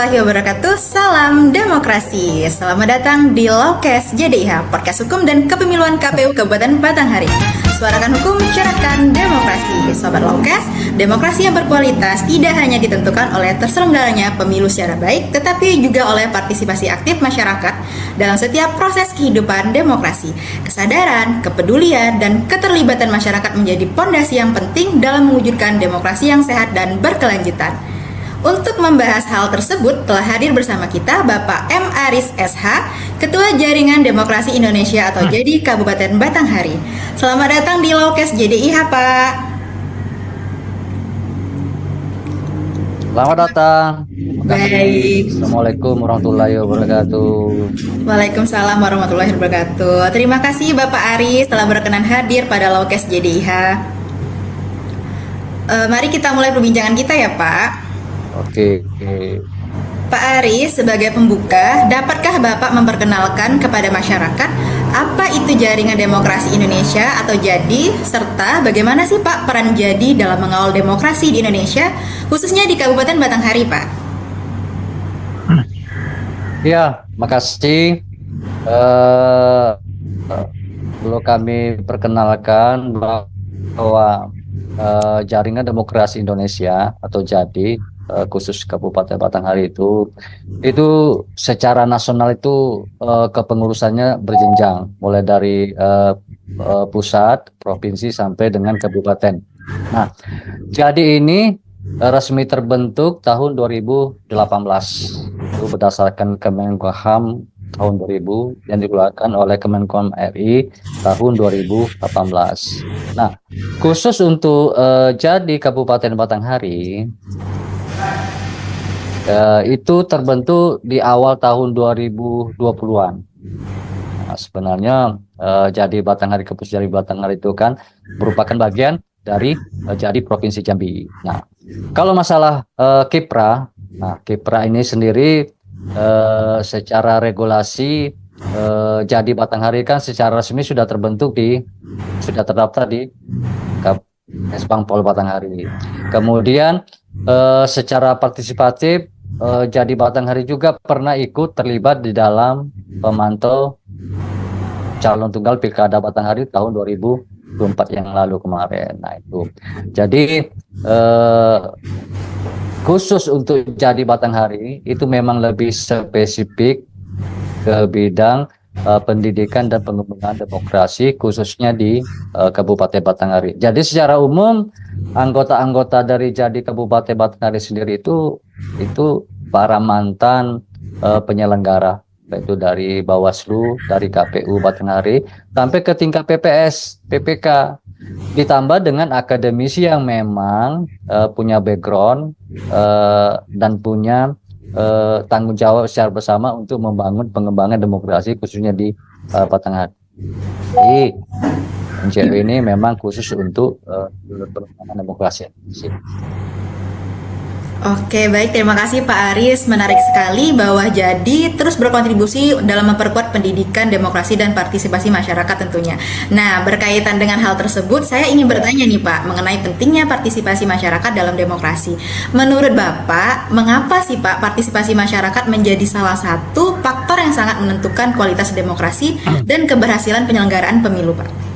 warahmatullahi wabarakatuh. Salam demokrasi. Selamat datang di Lawkes JDIH, Podcast Hukum dan Kepemiluan KPU Kabupaten Batanghari. Suarakan hukum, syaratkan demokrasi. Sobat Lawkes, demokrasi yang berkualitas tidak hanya ditentukan oleh terselenggaranya pemilu secara baik, tetapi juga oleh partisipasi aktif masyarakat dalam setiap proses kehidupan demokrasi. Kesadaran, kepedulian, dan keterlibatan masyarakat menjadi pondasi yang penting dalam mewujudkan demokrasi yang sehat dan berkelanjutan. Untuk membahas hal tersebut telah hadir bersama kita Bapak M. Aris SH, Ketua Jaringan Demokrasi Indonesia atau JADI Kabupaten Batanghari. Selamat datang di Lawkes JDIH, Pak. Selamat datang. Baik. Assalamualaikum warahmatullahi wabarakatuh. Waalaikumsalam warahmatullahi wabarakatuh. Terima kasih Bapak Aris telah berkenan hadir pada Lawkes JDIH. Mari kita mulai perbincangan kita ya, Pak. Oke. Pak Aris, sebagai pembuka, dapatkah Bapak memperkenalkan kepada masyarakat apa itu Jaringan Demokrasi Indonesia atau JADI, serta bagaimana sih Pak peran JADI dalam mengawal demokrasi di Indonesia, khususnya di Kabupaten Batanghari, Pak? Ya, makasih. Perlu kami perkenalkan bahwa Jaringan Demokrasi Indonesia atau JADI khusus Kabupaten Batanghari itu secara nasional itu kepengurusannya berjenjang mulai dari pusat, provinsi sampai dengan kabupaten. Nah, jadi ini resmi terbentuk tahun 2018 itu berdasarkan Kemenkumham tahun 2000 yang dikeluarkan oleh Kemenkumham RI tahun 2018. Nah, khusus untuk jadi Kabupaten Batanghari itu terbentuk di awal tahun 2020-an. Nah, sebenarnya jadi Batanghari, Kabupaten Jadi Batanghari itu kan merupakan bagian dari jadi Provinsi Jambi. Nah, kalau masalah Kipra, nah Kipra ini sendiri secara regulasi jadi Batanghari kan secara resmi sudah sudah terdaftar di Kesbang Pol Batanghari. Kemudian secara partisipatif jadi Batanghari juga pernah ikut terlibat di dalam pemantau calon tunggal Pilkada Batanghari tahun 2024 yang lalu kemarin. Nah itu. Jadi khusus untuk jadi Batanghari itu memang lebih spesifik ke bidang pendidikan dan pengembangan demokrasi khususnya di Kabupaten Batanghari. Jadi secara umum anggota-anggota dari jadi Kabupaten Batanghari sendiri itu para mantan penyelenggara, yaitu dari Bawaslu, dari KPU Batanghari sampai ke tingkat PPS, PPK, ditambah dengan akademisi yang memang punya background dan punya tanggung jawab secara bersama untuk membangun pengembangan demokrasi khususnya di Batanghari. Jadi NGO ini memang khusus untuk pengembangan demokrasi. Oke, baik. Terima kasih Pak Aris. Menarik sekali bahwa JADI terus berkontribusi dalam memperkuat pendidikan, demokrasi, dan partisipasi masyarakat tentunya. Nah, berkaitan dengan hal tersebut, saya ingin bertanya nih Pak, mengenai pentingnya partisipasi masyarakat dalam demokrasi. Menurut Bapak, mengapa sih Pak partisipasi masyarakat menjadi salah satu faktor yang sangat menentukan kualitas demokrasi dan keberhasilan penyelenggaraan pemilu, Pak?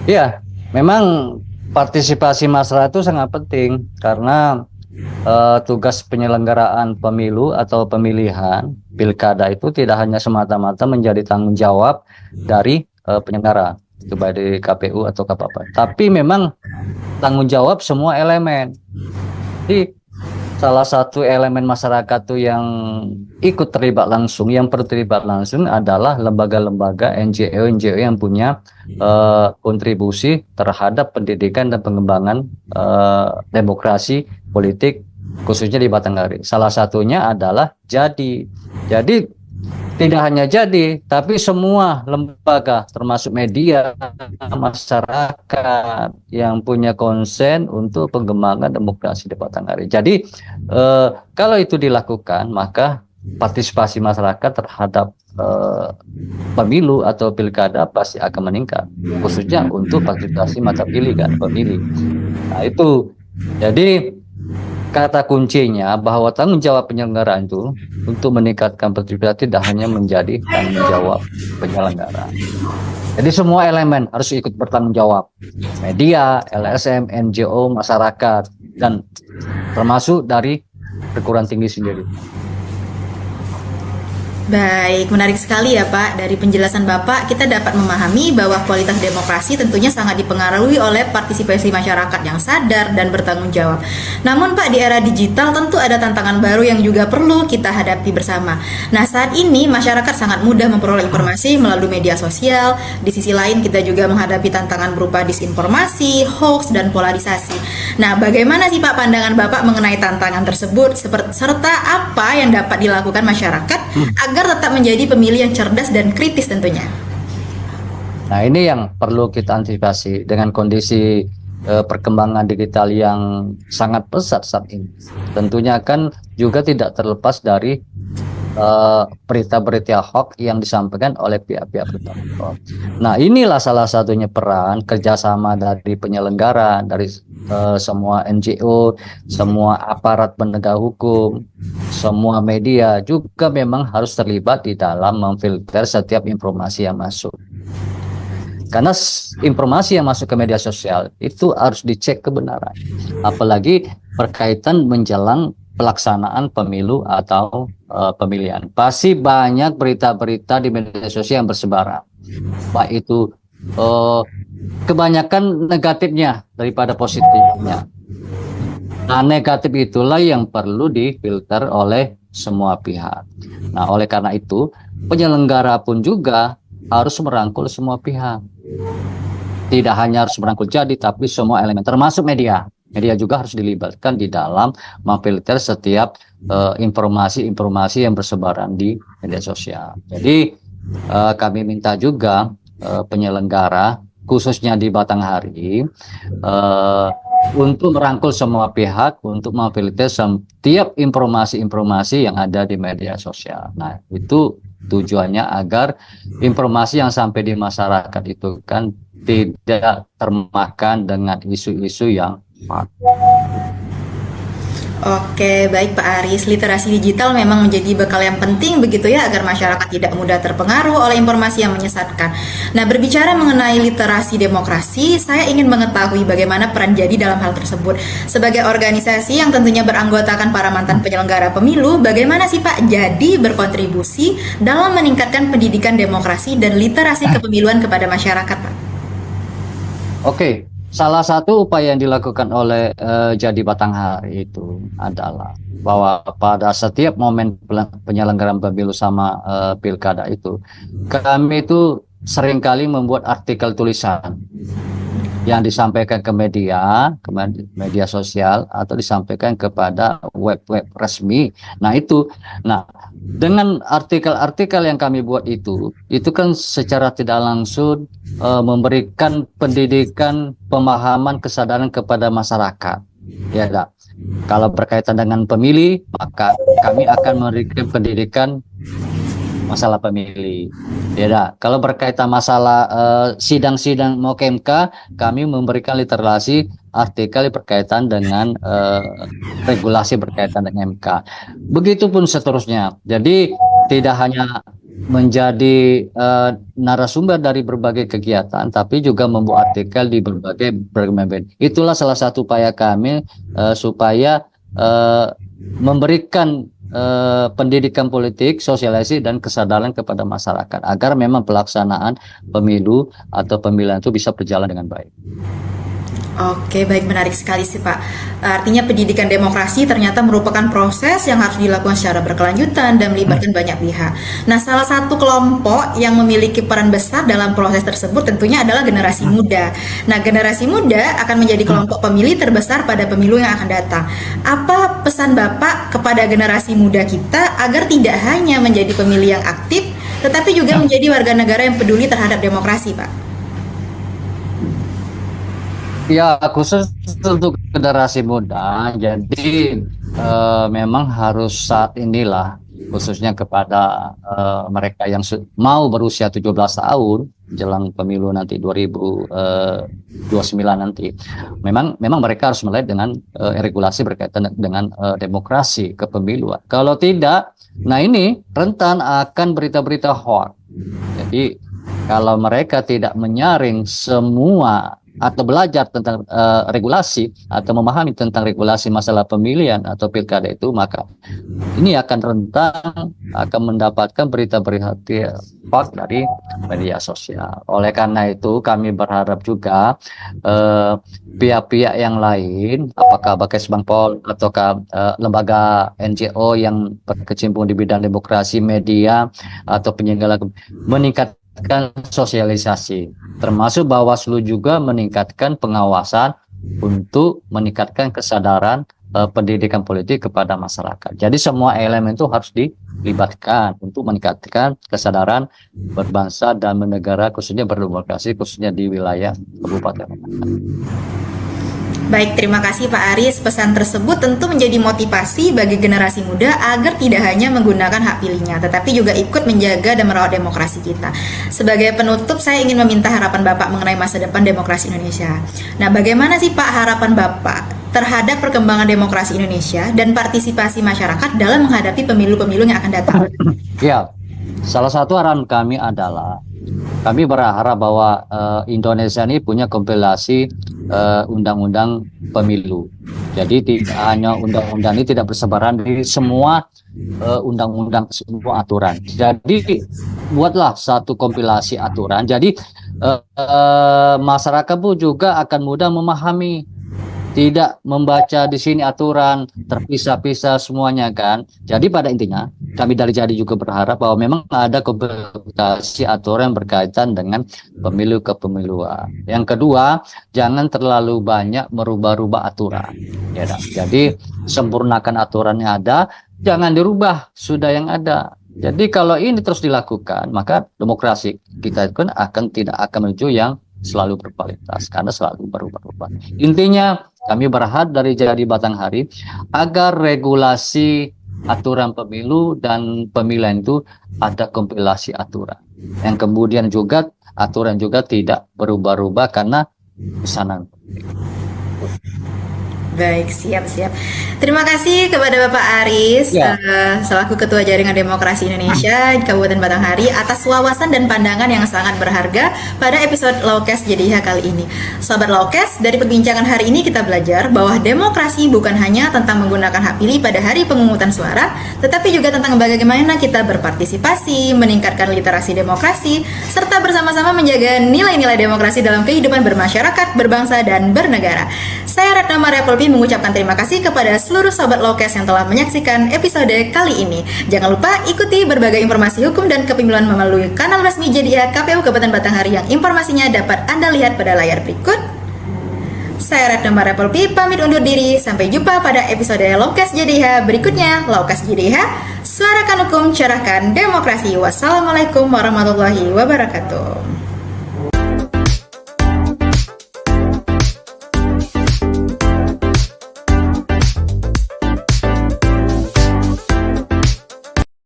Ya, memang partisipasi masyarakat itu sangat penting karena tugas penyelenggaraan pemilu atau pemilihan pilkada itu tidak hanya semata-mata menjadi tanggung jawab dari penyelenggara, itu baik dari KPU atau KPP, tapi memang tanggung jawab semua elemen. Jadi salah satu elemen masyarakat tuh yang ikut terlibat langsung, yang terlibat langsung adalah lembaga-lembaga NGO yang punya kontribusi terhadap pendidikan dan pengembangan demokrasi politik khususnya di Batanghari. Salah satunya adalah JADI. Jadi tidak hanya JADI, tapi semua lembaga termasuk media, masyarakat yang punya konsen untuk pengembangan demokrasi di Batanghari. Jadi kalau itu dilakukan, maka partisipasi masyarakat terhadap eh, pemilu atau pilkada pasti akan meningkat, khususnya untuk partisipasi mata pilih kan pemilih. Nah itu, jadi kata kuncinya bahwa tanggung jawab penyelenggaraan itu untuk meningkatkan partisipasi tidak hanya menjadi tanggung jawab penyelenggara. Jadi semua elemen harus ikut bertanggung jawab, media, LSM, NGO, masyarakat, dan termasuk dari perguruan tinggi sendiri. Baik, menarik sekali ya Pak. Dari penjelasan Bapak, kita dapat memahami bahwa kualitas demokrasi tentunya sangat dipengaruhi oleh partisipasi masyarakat yang sadar dan bertanggung jawab. Namun Pak, di era digital tentu ada tantangan baru yang juga perlu kita hadapi bersama. Nah, saat ini masyarakat sangat mudah memperoleh informasi melalui media sosial. Di sisi lain, kita juga menghadapi tantangan berupa disinformasi, hoax, dan polarisasi. Nah, bagaimana sih Pak pandangan Bapak mengenai tantangan tersebut, serta apa yang dapat dilakukan masyarakat agar tetap menjadi pemilih yang cerdas dan kritis tentunya? Nah, ini yang perlu kita antisipasi dengan kondisi perkembangan digital yang sangat pesat saat ini. Tentunya kan juga tidak terlepas dari berita-berita hoax yang disampaikan oleh pihak-pihak tertentu. Nah, inilah salah satunya peran kerjasama dari penyelenggara, dari semua NGO, semua aparat penegak hukum, semua media juga memang harus terlibat di dalam memfilter setiap informasi yang masuk. Karena informasi yang masuk ke media sosial itu harus dicek kebenaran, apalagi berkaitan menjelang pelaksanaan pemilu atau pemilihan. Pasti banyak berita-berita di media sosial yang bersebaran, baik itu kebanyakan negatifnya daripada positifnya. Nah, negatif itulah yang perlu difilter oleh semua pihak. Nah, oleh karena itu penyelenggara pun juga harus merangkul semua pihak. Tidak hanya harus merangkul jadi, tapi semua elemen, termasuk media. Media juga harus dilibatkan di dalam memfilter setiap informasi-informasi yang bersebaran di media sosial. Jadi kami minta juga penyelenggara, khususnya di Batanghari, untuk merangkul semua pihak untuk memfilter setiap informasi-informasi yang ada di media sosial. Nah, itu tujuannya agar informasi yang sampai di masyarakat itu kan tidak termakan dengan isu-isu yang Oke, baik Pak Aris. Literasi digital memang menjadi bekal yang penting begitu ya agar masyarakat tidak mudah terpengaruh oleh informasi yang menyesatkan. Nah, berbicara mengenai literasi demokrasi, saya ingin mengetahui bagaimana peran JADI dalam hal tersebut. Sebagai organisasi yang tentunya beranggotakan para mantan penyelenggara pemilu, bagaimana sih Pak JADI berkontribusi dalam meningkatkan pendidikan demokrasi dan literasi kepemiluan kepada masyarakat, Pak? Oke. Salah satu upaya yang dilakukan oleh JADI Batanghari itu adalah bahwa pada setiap momen penyelenggaraan pemilu sama pilkada itu, kami itu seringkali membuat artikel tulisan yang disampaikan ke media sosial atau disampaikan kepada web-web resmi. Nah, dengan artikel-artikel yang kami buat itu kan secara tidak langsung memberikan pendidikan, pemahaman, kesadaran kepada masyarakat. Ya, enggak. Kalau berkaitan dengan pemilih, maka kami akan memberikan pendidikan masalah pemilih. Ya, enggak. Kalau berkaitan masalah sidang-sidang mau ke MK, kami memberikan literasi artikel berkaitan dengan regulasi berkaitan dengan MK. Begitupun seterusnya. Jadi tidak hanya menjadi narasumber dari berbagai kegiatan, tapi juga membuat artikel di berbagai media. Itulah salah satu upaya kami supaya memberikan pendidikan politik, sosialisasi dan kesadaran kepada masyarakat agar memang pelaksanaan pemilu atau pemilihan itu bisa berjalan dengan baik. Oke, baik, menarik sekali sih Pak. Artinya pendidikan demokrasi ternyata merupakan proses yang harus dilakukan secara berkelanjutan dan melibatkan banyak pihak. Nah, salah satu kelompok yang memiliki peran besar dalam proses tersebut tentunya adalah generasi muda. Nah, generasi muda akan menjadi kelompok pemilih terbesar pada pemilu yang akan datang. Apa pesan Bapak kepada generasi muda kita agar tidak hanya menjadi pemilih yang aktif, tetapi juga menjadi warga negara yang peduli terhadap demokrasi, Pak? Ya, khusus untuk generasi muda, jadi memang harus saat inilah khususnya kepada mereka yang mau berusia 17 tahun jelang pemilu nanti 2029 nanti. Memang mereka harus melihat dengan regulasi berkaitan dengan demokrasi kepemiluan. Kalau tidak, nah ini rentan akan berita-berita hoax. Jadi kalau mereka tidak menyaring semua atau belajar tentang regulasi atau memahami tentang regulasi masalah pemilihan atau pilkada itu, maka ini akan rentan akan mendapatkan berita-berita hoax dari media sosial. Oleh karena itu kami berharap juga pihak-pihak yang lain, apakah Bakesbang Pol ataukah lembaga NGO yang berkecimpung di bidang demokrasi, media atau penyelenggara meningkatkan sosialisasi, termasuk Bawaslu juga meningkatkan pengawasan untuk meningkatkan kesadaran pendidikan politik kepada masyarakat. Jadi semua elemen itu harus dilibatkan untuk meningkatkan kesadaran berbangsa dan bernegara, khususnya berdemokrasi, khususnya di wilayah Kabupaten. Baik, terima kasih Pak Aris. Pesan tersebut tentu menjadi motivasi bagi generasi muda agar tidak hanya menggunakan hak pilihnya, tetapi juga ikut menjaga dan merawat demokrasi kita. Sebagai penutup, saya ingin meminta harapan Bapak mengenai masa depan demokrasi Indonesia. Nah, bagaimana sih Pak harapan Bapak terhadap perkembangan demokrasi Indonesia dan partisipasi masyarakat dalam menghadapi pemilu-pemilu yang akan datang? Ya, salah satu harapan kami adalah kami berharap bahwa Indonesia ini punya kompilasi undang-undang pemilu. Jadi tidak hanya undang-undang ini tidak bersebaran di semua undang-undang, semua aturan. Jadi buatlah satu kompilasi aturan. Jadi masyarakat pun juga akan mudah memahami. Tidak membaca di sini aturan terpisah-pisah semuanya kan. Jadi pada intinya kami dari Jadi juga berharap bahwa memang ada kompilasi aturan yang berkaitan dengan pemilu kepemiluan. Yang kedua, jangan terlalu banyak merubah-rubah aturan. Ya, jadi sempurnakan aturan yang ada, jangan dirubah sudah yang ada. Jadi kalau ini terus dilakukan, maka demokrasi kita itu kan tidak akan menuju yang selalu berkualitas karena selalu berubah-ubah. Intinya kami berharap dari Jadi Batanghari agar regulasi aturan pemilu dan pemilihan itu ada kompilasi aturan. Yang kemudian juga aturan juga tidak berubah-ubah karena pesanan. Baik, siap. Terima kasih kepada Bapak Aris selaku Ketua Jaringan Demokrasi Indonesia Kabupaten Batanghari atas wawasan dan pandangan yang sangat berharga pada episode Lawcast JDIH kali ini. Sobat Lawcast, dari perbincangan hari ini kita belajar bahwa demokrasi bukan hanya tentang menggunakan hak pilih pada hari pemungutan suara, tetapi juga tentang bagaimana kita berpartisipasi, meningkatkan literasi demokrasi, serta bersama-sama menjaga nilai-nilai demokrasi dalam kehidupan bermasyarakat, berbangsa, dan bernegara. Saya Ratna Maria Polpi mengucapkan terima kasih kepada seluruh Sobat Lawcast yang telah menyaksikan episode kali ini. Jangan lupa ikuti berbagai informasi hukum dan kepemiluan melalui kanal resmi JDIH KPU Kabupaten Batanghari yang informasinya dapat Anda lihat pada layar berikut. Saya Ratna Maria Polpi pamit undur diri. Sampai jumpa pada episode Lawcast JDIH berikutnya. Lawcast JDIH, suarakan hukum, cerahkan demokrasi. Wassalamualaikum warahmatullahi wabarakatuh.